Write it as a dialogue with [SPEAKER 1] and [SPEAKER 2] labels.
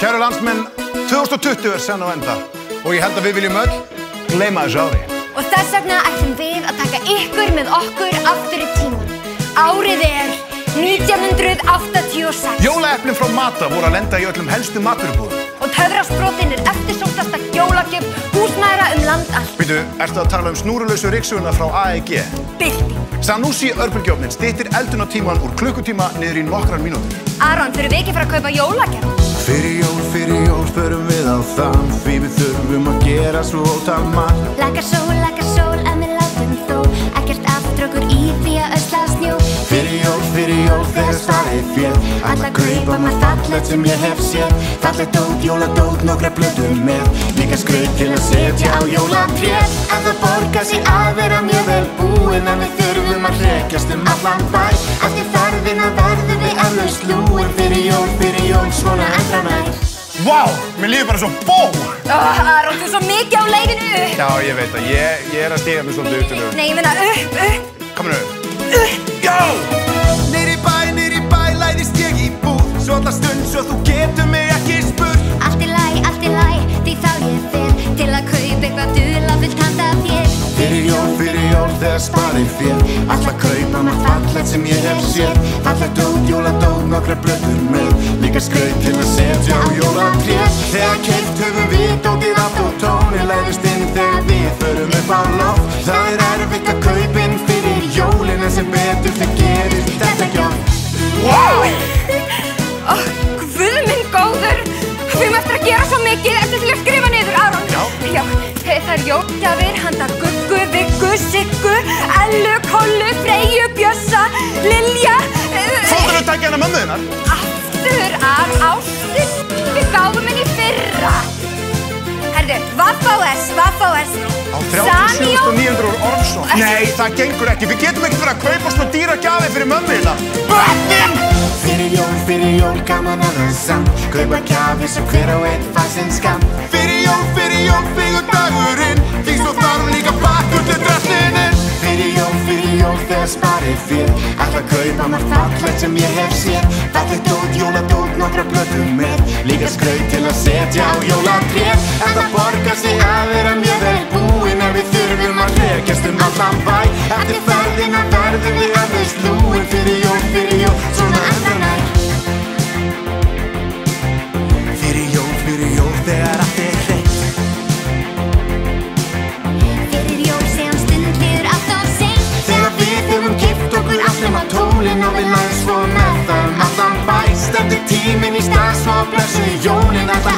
[SPEAKER 1] Kæru landsmenn, 2020 senn á enda og ég held að við viljum öll gleyma þessu ári.
[SPEAKER 2] Og þess vegna ætlum við að taka ykkur með okkur aftur í tímann. Árið 1986.
[SPEAKER 1] Jólaeplin frá Mata voru að lenda í öllum helstu matvörubúðum.
[SPEAKER 2] Og töfrasprotin eftirsóttasta jólagjöf húsmæðra land allt.
[SPEAKER 1] Býtu, ertu að tala snúrulausu ryksuguna frá AEG?
[SPEAKER 2] Bylting.
[SPEAKER 1] Sanusi örbylgjuofninn styttir eldunartímann úr klukkutíma niður í nokkrar mínútur.
[SPEAKER 2] Aron, þurfum við ekki fara að kaupa jólagjafir?
[SPEAKER 3] Fyrir jól förum við á þann, því við þurfum að gera svo ótal margt.
[SPEAKER 2] Lakar sól, en við látum þó ekkert aftur okkur í því að ösla snjó.
[SPEAKER 3] Fyrir jól þegar starið fél, alla kaupa maður fallegt sem ég hef séð. Fallegt dót, jóladót, nokkra blöðum með, líka skraut til að setja á jólatréð. En það borgar sig að vera mjög vel búin, en við þurfum að hrekjast allan bæ. Eftir ferðina verðum við eflaust lúin, fyrir jól, svona endra nær.
[SPEAKER 1] Vá, mér líður bara svo bó!
[SPEAKER 2] Aron, þú er svo mikið á leiðinu upp.
[SPEAKER 1] Já, ég veit það, ég er að stiga mig svolítið út til þau.
[SPEAKER 2] Nei, ég meina upp.
[SPEAKER 1] Kominu upp. Já!
[SPEAKER 3] Niður í bæ, læðist ég í búð, svo alla stund svo þú getur mig ekki spurt.
[SPEAKER 2] Allt í lagi, því þá ég fer til að kaupa eitthvað dularfullt handa þér.
[SPEAKER 3] Fyrir jól þegar sparið fél, alla kaupa maður fallegt sem ég hef séð. Fallegt dót, jóladót, nokkra blöður með, líka skraut til að setja á jólatréð. Þegar keypt höfum við dótið allt og tónið læðist inn þegar við förum upp á loft. Það er erfitt að kaupa inn fyrir jólin, en sem betur þið gerir þetta ekki oft.
[SPEAKER 2] Guð minn góður, við erum eftir að gera svo mikið eftir til að skrifa niður, Aron. Já, það er jólagjafir handa Guggu, Viggu, Siggu, Ellu, Kollu, Freyju, Bjössa, Lilja.
[SPEAKER 1] Fóttu að taka hana mömmu þinnar?
[SPEAKER 2] Aftur af Ástin, við gáfum henni í fyrra. Herðu, Vaff.OS.
[SPEAKER 1] Á 37.900 úr Ormsson. Nei, það gengur ekki. Við getum ekkert verið að kaupa svona dýra gjafir fyrir mömmu þína. Börnin!
[SPEAKER 3] Fyrir jól, gaman að það samt, kaupa gjafir sem hver á einn fær sinn skamm. Fyrir jól, fegur dagurinn, því svo þarf líka bakkur til drasslinn. Fyrir jól, þegar sparið fél, alla kaupa maður fallegt sem ég hef séð. Fallegt dót, jóladót, nokkra blöðum með, líka skraut til að setja á jólatréð. En það borgar sig að vera mjög vel búin, en við þurfum að hrekjast allan bæ. Eftir ferðina verðum við eflaust lúin, fyrir jól, svona endra nær. Fyrir jól þegar allt er hreint.
[SPEAKER 2] Fyrir jól sem stund líður allt of seint.
[SPEAKER 3] Þegar við höfum keypt okkur allt nema tólin og við lægum svo með það allan bæ. Stendur tíminn í stað svo blessu jólin, þetta